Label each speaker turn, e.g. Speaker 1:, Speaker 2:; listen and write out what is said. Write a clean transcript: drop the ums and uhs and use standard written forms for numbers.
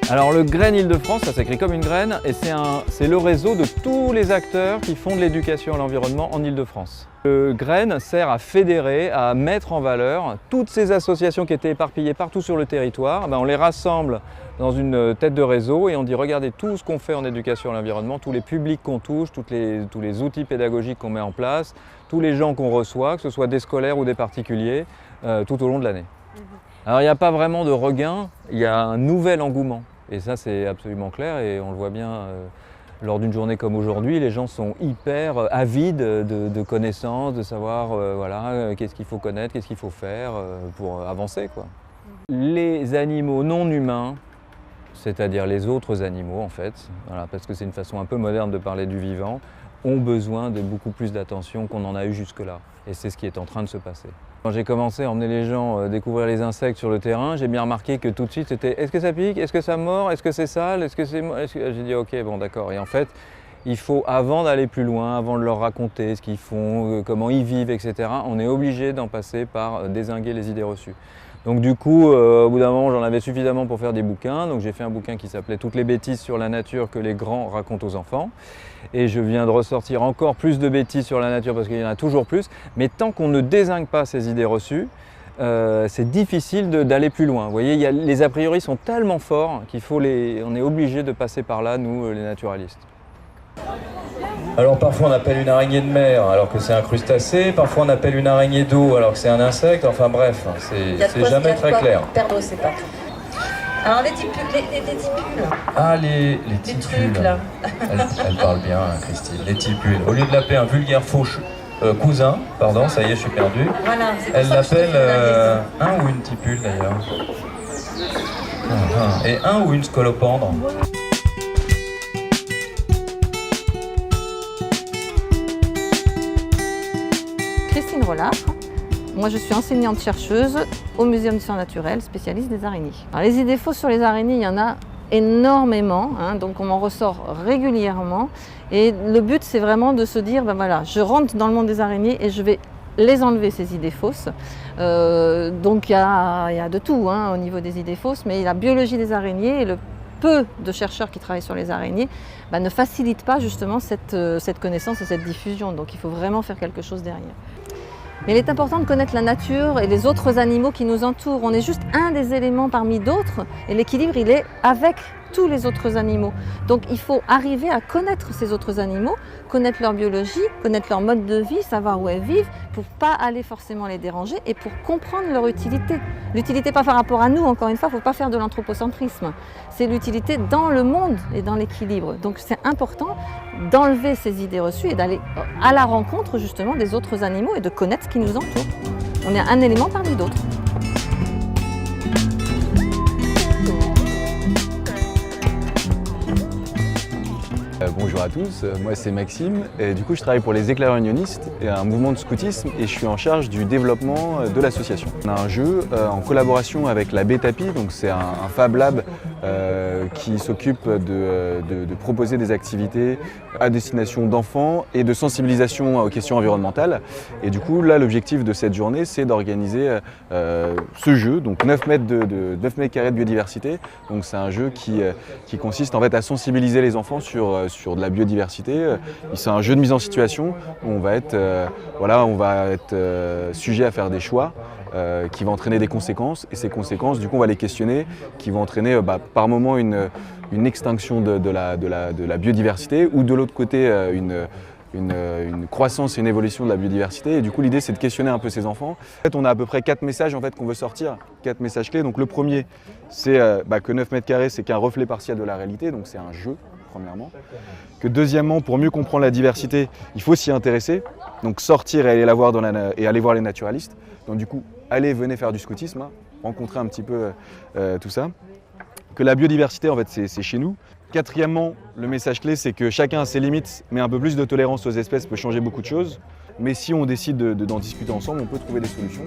Speaker 1: Alors le Graine Île-de-France, ça s'écrit comme une graine et c'est le réseau de tous les acteurs qui font de l'éducation à l'environnement en Île-de-France. Le Graine sert à fédérer, à mettre en valeur toutes ces associations qui étaient éparpillées partout sur le territoire. On les rassemble dans une tête de réseau et on dit regardez tout ce qu'on fait en éducation à l'environnement, tous les publics qu'on touche, tous les outils pédagogiques qu'on met en place, tous les gens qu'on reçoit, que ce soit des scolaires ou des particuliers, tout au long de l'année. Alors il n'y a pas vraiment de regain, il y a un nouvel engouement. Et ça, c'est absolument clair et on le voit bien lors d'une journée comme aujourd'hui. Les gens sont hyper avides de connaissances, de savoir qu'est-ce qu'il faut connaître, qu'est-ce qu'il faut faire pour avancer, quoi. Les animaux non humains, c'est-à-dire les autres animaux en fait, parce que c'est une façon un peu moderne de parler du vivant, ont besoin de beaucoup plus d'attention qu'on en a eu jusque-là. Et c'est ce qui est en train de se passer. Quand j'ai commencé à emmener les gens découvrir les insectes sur le terrain, j'ai bien remarqué que tout de suite c'était est-ce que ça pique, est-ce que ça mord, est-ce que c'est sale, est-ce que c'est... J'ai dit ok, bon d'accord. Et en fait, il faut, avant d'aller plus loin, avant de leur raconter ce qu'ils font, comment ils vivent, etc., on est obligé d'en passer par dézinguer les idées reçues. Donc du coup, au bout d'un moment, j'en avais suffisamment pour faire des bouquins. Donc j'ai fait un bouquin qui s'appelait « Toutes les bêtises sur la nature que les grands racontent aux enfants ». Et je viens de ressortir encore plus de bêtises sur la nature parce qu'il y en a toujours plus. Mais tant qu'on ne dézingue pas ces idées reçues, c'est difficile d'aller plus loin. Vous voyez, les a priori sont tellement forts on est obligé de passer par là, nous, les naturalistes. Alors parfois on appelle une araignée de mer alors que c'est un crustacé, parfois on appelle une araignée d'eau alors que c'est un insecte, enfin bref, c'est jamais très clair.
Speaker 2: Perdre ses pattes. Alors les tipules.
Speaker 1: Ah les tipules,
Speaker 2: là.
Speaker 1: Elle parle bien Christine, les tipules. Au lieu de l'appeler un vulgaire faux cousin, pardon, ça y est je suis perdu,
Speaker 2: voilà,
Speaker 1: elle l'appelle un ou une tipule d'ailleurs. Et un ou une scolopendre.
Speaker 3: Christine Rollard. Moi, je suis enseignante-chercheuse au Muséum d'histoire naturelle, spécialiste des araignées. Alors, les idées fausses sur les araignées, il y en a énormément, donc on en ressort régulièrement. Et le but, c'est vraiment de se dire, je rentre dans le monde des araignées et je vais les enlever, ces idées fausses. Donc il y a de tout au niveau des idées fausses, mais la biologie des araignées et le peu de chercheurs qui travaillent sur les araignées ne facilitent pas justement cette connaissance et cette diffusion. Donc il faut vraiment faire quelque chose derrière. Mais il est important de connaître la nature et les autres animaux qui nous entourent. On est juste un des éléments parmi d'autres et l'équilibre, il est avec tous les autres animaux. Donc il faut arriver à connaître ces autres animaux, connaître leur biologie, connaître leur mode de vie, savoir où elles vivent, pour ne pas aller forcément les déranger et pour comprendre leur utilité. L'utilité pas par rapport à nous, encore une fois, il ne faut pas faire de l'anthropocentrisme. C'est l'utilité dans le monde et dans l'équilibre. Donc c'est important d'enlever ces idées reçues et d'aller à la rencontre justement des autres animaux et de connaître ce qui nous entoure. On est un élément parmi d'autres.
Speaker 4: Bonjour à tous, moi c'est Maxime et du coup je travaille pour les Éclaireurs Unionistes, un mouvement de scoutisme et je suis en charge du développement de l'association. On a un jeu en collaboration avec la Betapi, donc c'est un Fab Lab qui s'occupe de proposer des activités à destination d'enfants et de sensibilisation aux questions environnementales. Et du coup là l'objectif de cette journée c'est d'organiser ce jeu, donc 9 mètres carrés de biodiversité. Donc c'est un jeu qui consiste en fait à sensibiliser les enfants sur de la biodiversité. C'est un jeu de mise en situation où on va être sujet à faire des choix qui vont entraîner des conséquences et ces conséquences, du coup, on va les questionner, qui vont entraîner par moment une extinction de la biodiversité ou de l'autre côté une croissance et une évolution de la biodiversité. Et du coup, l'idée, c'est de questionner un peu ces enfants. En fait, on a à peu près 4 messages qu'on veut sortir, 4 messages clés. Donc le premier, c'est que 9 mètres carrés, c'est qu'un reflet partiel de la réalité, donc c'est un jeu. Premièrement. Que deuxièmement, pour mieux comprendre la diversité, il faut s'y intéresser, donc sortir et aller la voir et aller voir les naturalistes. Donc du coup, venez faire du scoutisme, rencontrer un petit peu tout ça. Que la biodiversité, en fait, c'est chez nous. Quatrièmement, le message clé, c'est que chacun a ses limites, mais un peu plus de tolérance aux espèces peut changer beaucoup de choses. Mais si on décide d'en discuter ensemble, on peut trouver des solutions.